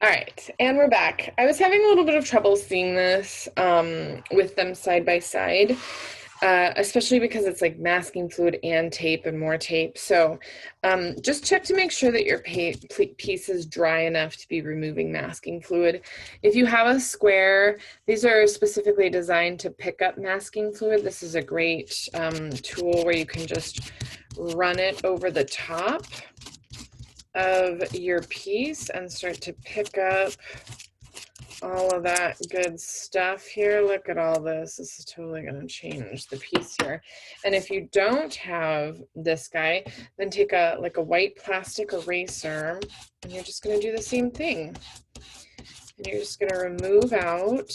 All right, and we're back. I was having a little bit of trouble seeing this with them side by side, especially because it's like masking fluid and tape and more tape. So just check to make sure that your piece is dry enough to be removing masking fluid. If you have a square, these are specifically designed to pick up masking fluid. This is a great tool where you can just run it over the top of your piece and start to pick up all of that good stuff here. Look at all this. This is totally going to change the piece here. And if you don't have this guy, then take a white plastic eraser and you're just going to do the same thing. And you're just going to remove out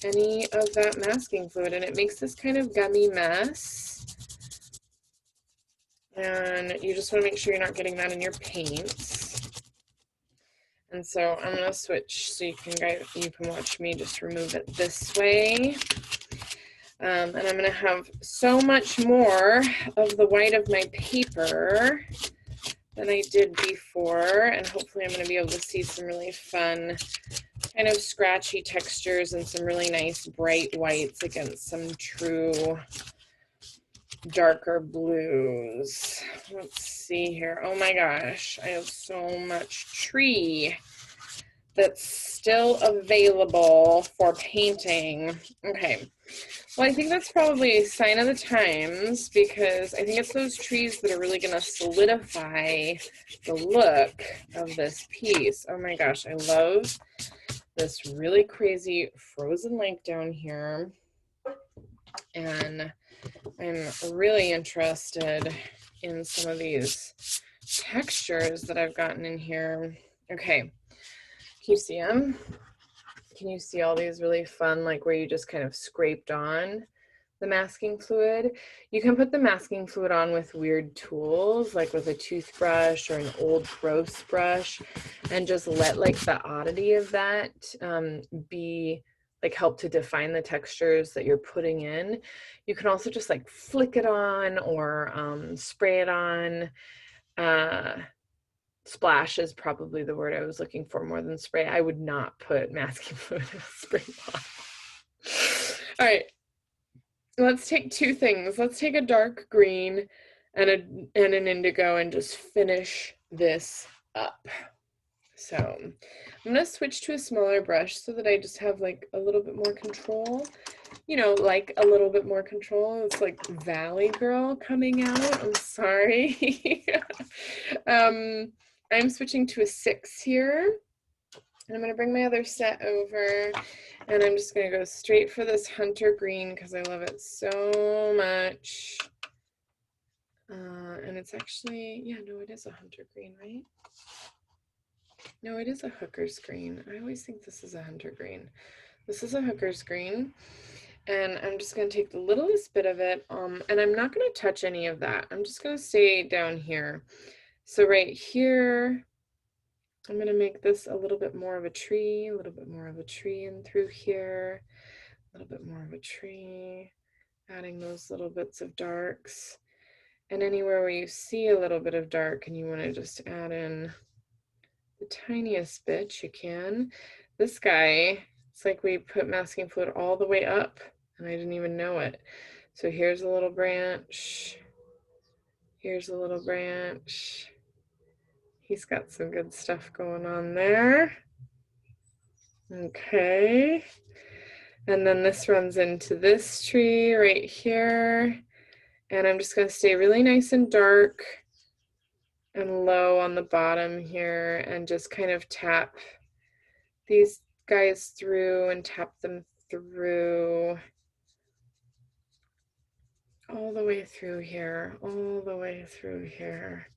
any of that masking fluid, and it makes this kind of gummy mess. And you just want to make sure you're not getting that in your paints. And so I'm going to switch so you can watch me just remove it this way. And I'm going to have so much more of the white of my paper than I did before, and hopefully I'm going to be able to see some really fun kind of scratchy textures and some really nice bright whites against some true darker blues. Let's see here. Oh my gosh, I have so much tree that's still available for painting. Okay, well, I think that's probably a sign of the times, because I think it's those trees that are really going to solidify the look of this piece. Oh my gosh, I love this really crazy frozen lake down here, and I'm really interested in some of these textures that I've gotten in here. Okay, can you see them? Can you see all these really fun, like where you just kind of scraped on the masking fluid? You can put the masking fluid on with weird tools, like with a toothbrush or an old gross brush, and just let like the oddity of that be like help to define the textures that you're putting in. You can also just like flick it on or spray it on. Splash is probably the word I was looking for more than spray. I would not put masking fluid in a spray bottle. All right, let's take two things. Let's take a dark green and an indigo and just finish this up. So I'm gonna switch to a smaller brush so that I just have like a little bit more control. You know, like a little bit more control. It's like Valley Girl coming out. I'm sorry. I'm switching to a 6 here. And I'm gonna bring my other set over, and I'm just gonna go straight for this hunter green because I love it so much. And it's actually, yeah, no, it is a hunter green, right? No, it is a hooker's green. I always think this is a hunter green. This is a hooker's green. And I'm just going to take the littlest bit of it, and I'm not going to touch any of that. I'm just going to stay down here. So right here, I'm going to make this a little bit more of a tree, a little bit more of a tree in through here, a little bit more of a tree, adding those little bits of darks. And anywhere where you see a little bit of dark and you want to just add in the tiniest bit, you can. This guy, it's like we put masking fluid all the way up and I didn't even know it. So here's a little branch. Here's a little branch. He's got some good stuff going on there. Okay. And then this runs into this tree right here. And I'm just going to stay really nice and dark and low on the bottom here and just kind of tap these guys through and tap them through all the way through here, all the way through here.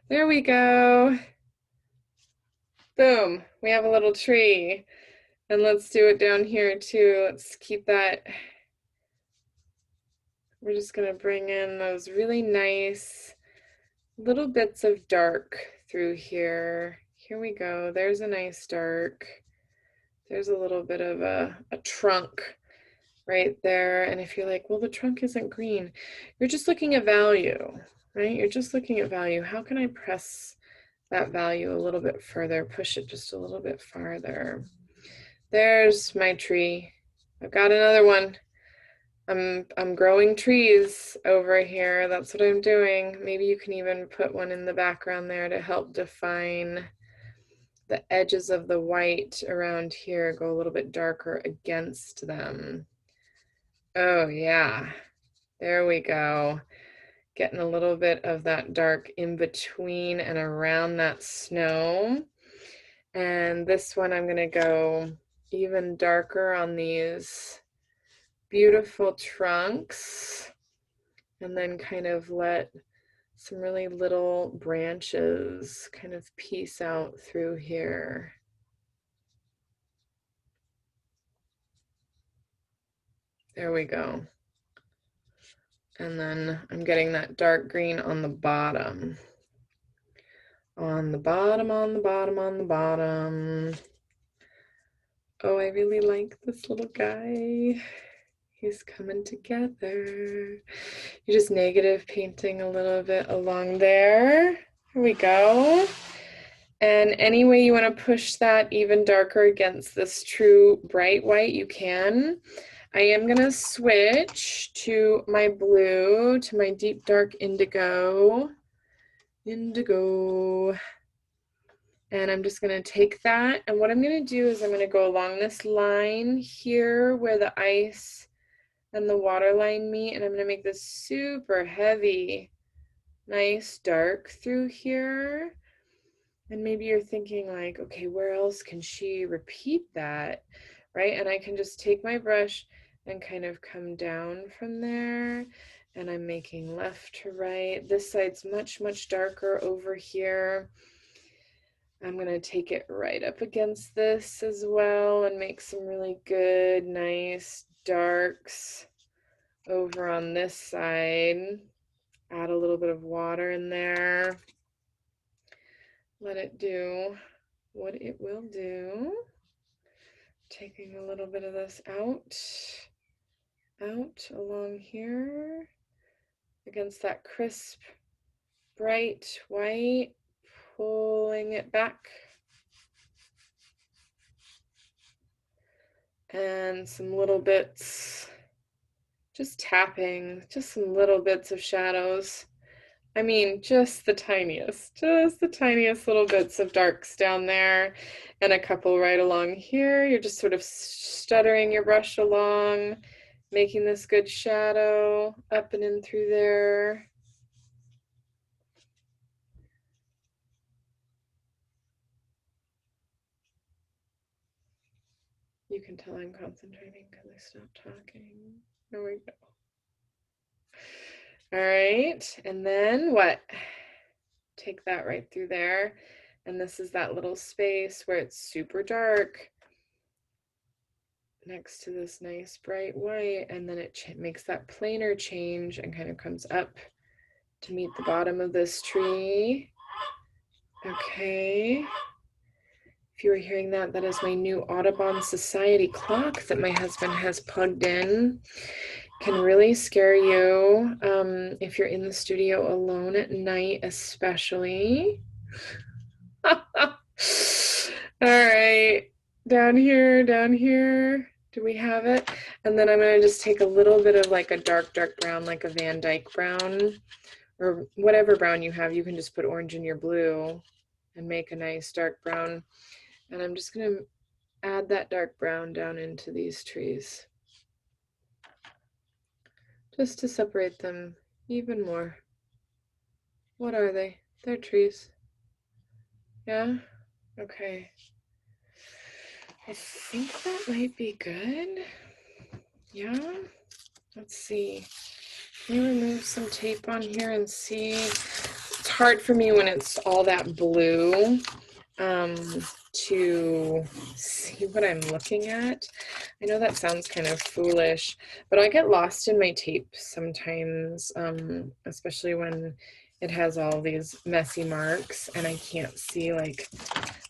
There we go. Boom, we have a little tree. And let's do it down here too. Let's keep that. We're just gonna bring in those really nice little bits of dark through here. Here we go, there's a nice dark. There's a little bit of a trunk right there. And if you're like, well, the trunk isn't green, you're just looking at value, right? You're just looking at value. How can I press that value a little bit further, push it just a little bit farther. There's my tree. I've got another one. I'm growing trees over here. That's what I'm doing. Maybe you can even put one in the background there to help define the edges of the white around here, go a little bit darker against them. Oh yeah, there we go. Getting a little bit of that dark in between and around that snow. And this one I'm gonna go even darker on these beautiful trunks, and then kind of let some really little branches kind of piece out through here. There we go. And then I'm getting that dark green on the bottom. On the bottom, on the bottom, on the bottom. Oh, I really like this little guy. He's coming together. You're just negative painting a little bit along there. Here we go. And any way you want to push that even darker against this true bright white, you can. I am going to switch to my blue, to my deep dark indigo. And I'm just going to take that, and what I'm going to do is I'm going to go along this line here where the ice and the water line meet, and I'm going to make this super heavy, nice dark through here. And maybe you're thinking like, okay, where else can she repeat that, right? And I can just take my brush and kind of come down from there, and I'm making left to right. This side's much, much darker over here. I'm going to take it right up against this as well and make some really good, nice darks over on this side. Add a little bit of water in there. Let it do what it will do. Taking a little bit of this out along here against that crisp, bright white, pulling it back. And some little bits, just tapping, just some little bits of shadows. I mean, just the tiniest little bits of darks down there, and a couple right along here. You're just sort of stuttering your brush along, making this good shadow up and in through there. You can tell I'm concentrating because I stopped talking. There we go. All right, and then what? Take that right through there. And this is that little space where it's super dark next to this nice bright white, and then it makes that planar change and kind of comes up to meet the bottom of this tree. Okay. If you were hearing that, that is my new Audubon Society clock that my husband has plugged in. Can really scare you if you're in the studio alone at night, especially. All right, down here, do we have it? And then I'm gonna just take a little bit of like a dark brown, like a Van Dyke brown, or whatever brown you have. You can just put orange in your blue and make a nice dark brown. And I'm just gonna add that dark brown down into these trees, just to separate them even more. What are they? They're trees. Yeah? Okay. I think that might be good. Yeah? Let's see. Can you remove some tape on here and see? It's hard for me when it's all that blue to see what I'm looking at. I know that sounds kind of foolish, but I get lost in my tape sometimes, especially when it has all these messy marks and I can't see like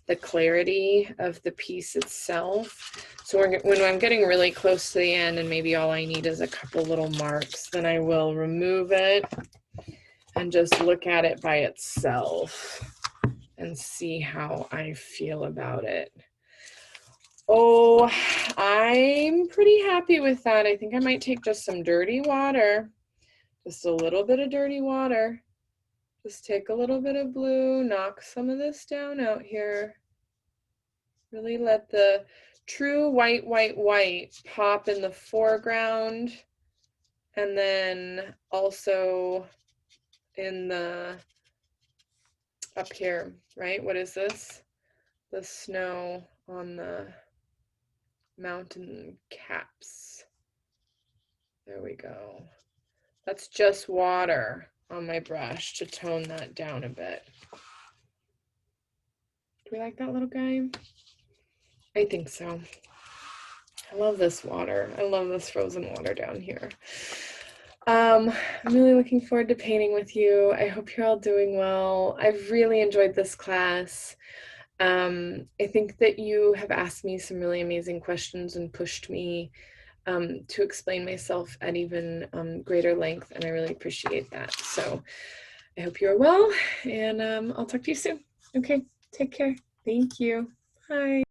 the clarity of the piece itself. So when I'm getting really close to the end and maybe all I need is a couple little marks, then I will remove it and just look at it by itself and see how I feel about it. Oh, I'm pretty happy with that. I think I might take just some dirty water, just a little bit of dirty water. Just take a little bit of blue, knock some of this down out here. Really let the true white, white, white pop in the foreground, and then also in the, up here, right? What is this? The snow on the mountain caps. There we go. That's just water on my brush to tone that down a bit. Do we like that little guy? I think so. I love this water. I love this frozen water down here. I'm really looking forward to painting with you. I hope you're all doing well. I've really enjoyed this class. I think that you have asked me some really amazing questions and pushed me to explain myself at even greater length, and I really appreciate that. So I hope you're well, and I'll talk to you soon. Okay, take care. Thank you. Bye.